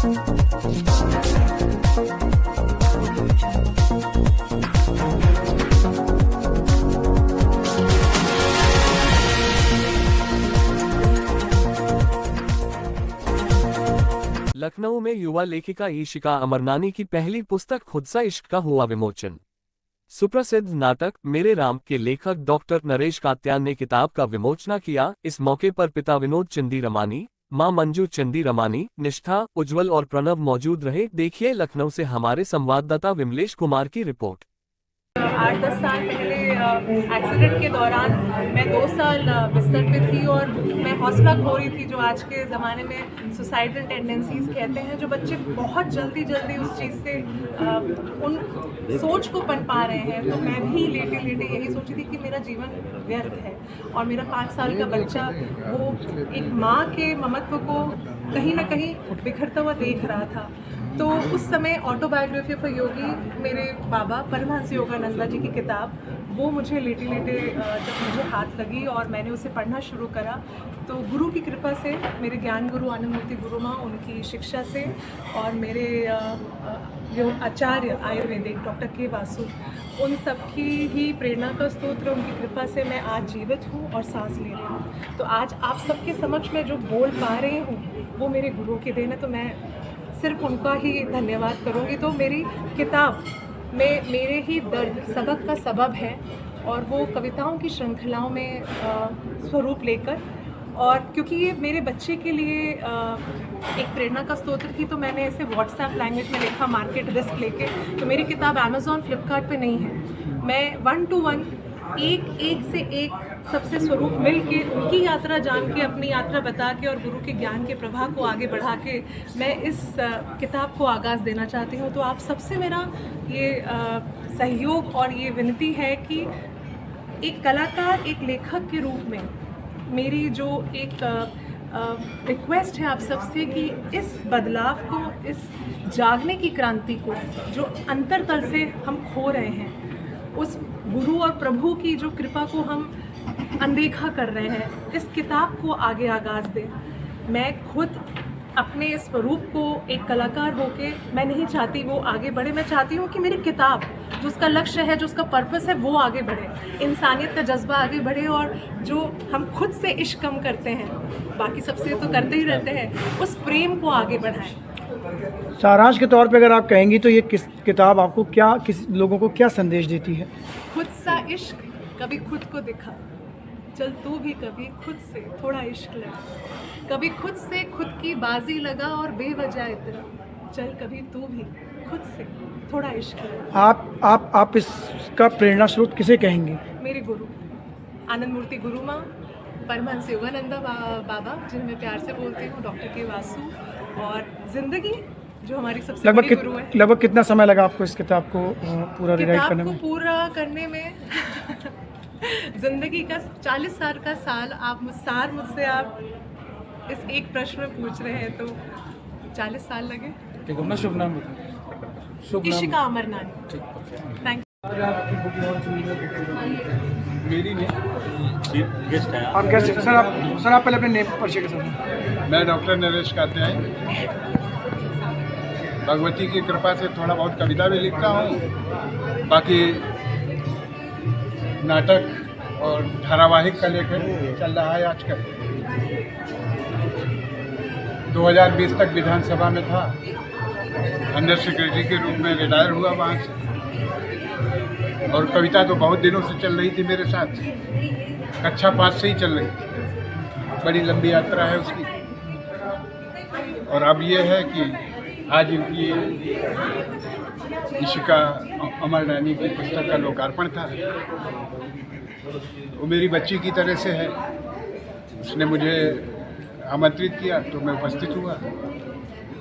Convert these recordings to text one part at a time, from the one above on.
लखनऊ में युवा लेखिका ईशिका अमरनानी की पहली पुस्तक खुद सा इश्क का हुआ विमोचन। सुप्रसिद्ध नाटक मेरे राम के लेखक डॉक्टर नरेश कात्यायन ने किताब का विमोचना किया। इस मौके पर पिता विनोद चंदीरमानी, मां मंजू चंदीरमानी, निष्ठा, उज्जवल और प्रणव मौजूद रहे। देखिए लखनऊ से हमारे संवाददाता विमलेश कुमार की रिपोर्ट। 8-10 साल पहले एक्सीडेंट के दौरान मैं 2 साल बिस्तर पे थी और मैं हौसला खो रही थी, जो आज के ज़माने में सुसाइडल टेंडेंसीज कहते हैं, जो बच्चे बहुत जल्दी उस चीज़ से उन सोच को पनपा रहे हैं। तो मैं भी लेटे यही सोची थी कि मेरा जीवन व्यर्थ है और मेरा 5 साल का बच्चा वो एक माँ के ममत्व को कहीं ना कहीं बिखरता हुआ देख रहा था। तो उस समय ऑटोबायोग्राफी ऑफ योगी, मेरे बाबा परमहंस योगानंदा जी की किताब, वो मुझे लेटे जब मुझे हाथ लगी और मैंने उसे पढ़ना शुरू करा, तो गुरु की कृपा से, मेरे ज्ञान गुरु आनंद मूर्ति गुरु माँ, उनकी शिक्षा से और मेरे जो आचार्य आयुर्वेदिक डॉक्टर के वासु, उन सब की ही प्रेरणा का स्तोत्र, उनकी कृपा से मैं आज जीवित हूँ और सांस ले रही हूँ। तो आज आप सबके समक्ष में जो बोल पा रही हूँ वो मेरे गुरु की देन है, तो मैं सिर्फ उनका ही धन्यवाद करूँगी। तो मेरी किताब में मेरे ही दर्द सबक का सबब है और वो कविताओं की श्रृंखलाओं में स्वरूप लेकर, और क्योंकि ये मेरे बच्चे के लिए एक प्रेरणा का स्तोत्र थी, तो मैंने इसे व्हाट्सएप लैंग्वेज में लिखा, मार्केट रिस्क लेके। तो मेरी किताब अमेज़ॉन, फ्लिपकार्ट पे नहीं है। मैं 1 to 1 एक से एक सबसे स्वरूप मिल के, उनकी यात्रा जान के, अपनी यात्रा बता के और गुरु के ज्ञान के प्रभाव को आगे बढ़ा के मैं इस किताब को आगाज़ देना चाहती हूँ। तो आप सबसे मेरा ये सहयोग और ये विनती है कि एक कलाकार, एक लेखक के रूप में मेरी जो एक रिक्वेस्ट है आप सबसे कि इस बदलाव को, इस जागने की क्रांति को, जो अंतरतल से हम खो रहे हैं, उस गुरु और प्रभु की जो कृपा को हम अनदेखा कर रहे हैं, इस किताब को आगे आगाज़ दें। मैं खुद अपने इस स्वरूप को एक कलाकार होके मैं नहीं चाहती वो आगे बढ़े। मैं चाहती हूँ कि मेरी किताब, जो उसका लक्ष्य है, जो उसका पर्पस है, वो आगे बढ़े, इंसानियत का जज्बा आगे बढ़े, और जो हम खुद से इश्क कम करते हैं, बाकी सबसे तो करते ही रहते हैं, उस प्रेम को आगे बढ़ाएं। सारांश के तौर पे अगर आप कहेंगी तो ये किताब आपको क्या, किस लोगों को क्या संदेश देती है? खुद सा इश्क कभी खुद को दिखा, चल तू भी कभी खुद से थोड़ा इश्क लगा, कभी खुद से खुद की बाजी लगा और बेवजह इतना, चल कभी तू भी खुद से थोड़ा इश्क लगा। आप इसका प्रेरणा स्रोत किसे कहेंगे? मेरे गुरु आनंद मूर्ति गुरु माँ, परमहंस योगानंदा बाबा, जिन्हें मैं प्यार से बोलती हूँ, डॉक्टर के वासु, और जिंदगी जो हमारी सबसे बड़ी गुरु है। लगभग कितना समय लगा आपको इस किताब को पूरा रिराइट करने में? पूरा करने में जिंदगी का 40 साल का साल मुझसे आप इस एक प्रश्न में पूछ रहे हैं, तो 40 साल लगे। ठीक, अपना शुभ नाम बताएं। ईशिका अमरनानी। थैंक मेरी गेस्ट है आप गेस्ट सर आप पहले अपने नेम परिचय के साथ। मैं डॉक्टर नरेश कात्यायन, भगवती की कृपा से थोड़ा बहुत कविता भी लिखता हूँ, बाकी नाटक और धारावाहिक का लेखन चल रहा है आजकल। 2020 तक विधानसभा में था, अंडर सेक्रेटरी के रूप में रिटायर हुआ वहाँ से, और कविता तो बहुत दिनों से चल रही थी मेरे साथ, कक्षा 5 से ही चल रही थी, बड़ी लंबी यात्रा है उसकी। और अब ये है कि आज इनकी ईशिका अमरनानी की पुस्तक का लोकार्पण था। वो मेरी बच्ची की तरह से है, उसने मुझे आमंत्रित किया तो मैं उपस्थित हुआ।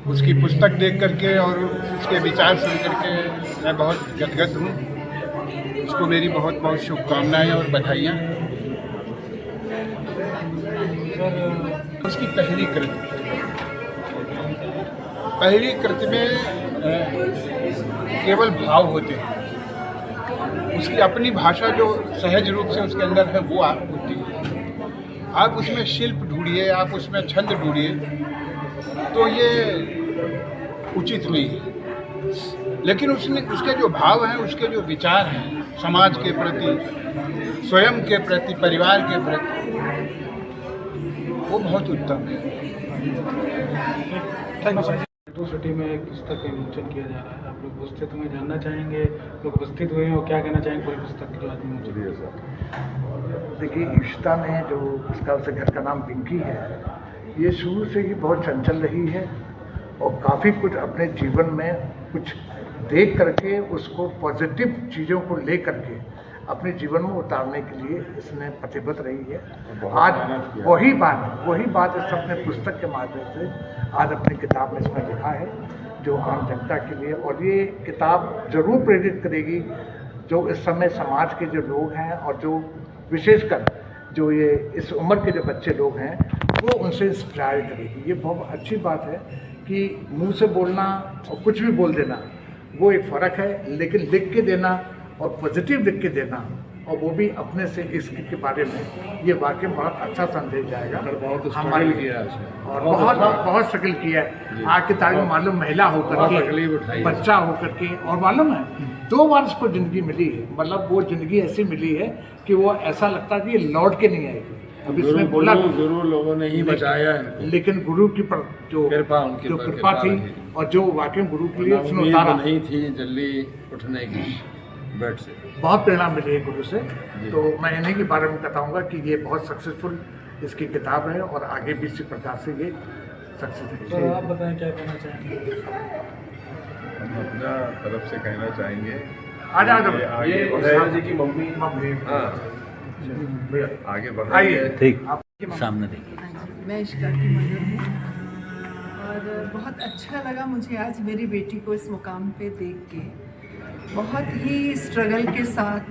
उसकी पुस्तक देख करके और उसके विचार सुन करके मैं बहुत गदगद हूँ। उसको मेरी बहुत बहुत शुभकामनाएं और बधाइयाँ। उसकी पहली कृति में केवल भाव होते हैं, उसकी अपनी भाषा जो सहज रूप से उसके अंदर है वो आप होती है। आप उसमें शिल्प ढूंढिए, आप उसमें छंद ढूंढिए, तो ये उचित नहीं है। लेकिन उसके जो भाव हैं, उसके जो विचार हैं समाज के प्रति, स्वयं के प्रति, परिवार के प्रति, वो बहुत उत्तम है। Thank you sir. Metro city में एक पुस्तक का विमोचन किया जा रहा है। आप लोग उपस्थित हुए, जानना चाहेंगे, लोग उपस्थित हुए हैं और क्या कहना चाहेंगे पूरी पुस्तक की जो आज विमोचन किया जा रहा है? देखिए, इशिता में जो उसका उसे घर का नाम पिंकी है, ये शुरू से ही बहुत चंचल रही है और काफ़ी कुछ अपने जीवन में कुछ देख करके उसको पॉजिटिव चीज़ों को ले करके अपने जीवन में उतारने के लिए इसने प्रतिबद्ध रही है। आज वही बात इस अपने पुस्तक के माध्यम से आज अपनी किताब में इसमें लिखा है, जो आम जनता के लिए, और ये किताब जरूर प्रेरित करेगी जो इस समय समाज के जो लोग हैं और जो विशेषकर जो ये इस उम्र के जो बच्चे लोग हैं वो उनसे इंस्पायर करेगी। ये बहुत अच्छी बात है कि मुंह से बोलना और कुछ भी बोल देना वो एक फ़र्क है, लेकिन लिख के देना और पॉजिटिव लिख के देना, और वो भी अपने से इसके बारे में, ये वाकई बहुत अच्छा संदेश जाएगा। हमारे किया और बहुत स्ट्रगल किया है। आज की तारीख में मालूम महिला होकर के, बच्चा होकर के, और मालूम है 2 बार इसको ज़िंदगी मिली है। मतलब वो ज़िंदगी ऐसी मिली है कि वो ऐसा लगता है कि ये लौट के नहीं आएगी। अब इसमें बोला गुरु लोगों ने ही बचाया है, लेकिन गुरु की जो कृपा थी और जो वाकई गुरु के लिए उसने उतारा नहीं थी जल्दी उठने की बेड से, बहुत प्रेरणा मिली है गुरु से। तो मैं इन्हीं के बारे में बताऊंगा कि ये बहुत सक्सेसफुल इसकी किताब है और आगे भी इसी प्रकार से ये सक्सेस सर आप बताएं क्या कहना चाहेंगे? हम अपना तरफ से कहना चाहेंगे आज जी की मम्मी आगे बढ़ रही आइए है। ठीक सामने देखिए। मैं इश्का की मदर हूँ और बहुत अच्छा लगा मुझे आज मेरी बेटी को इस मुकाम पे देख के। बहुत ही स्ट्रगल के साथ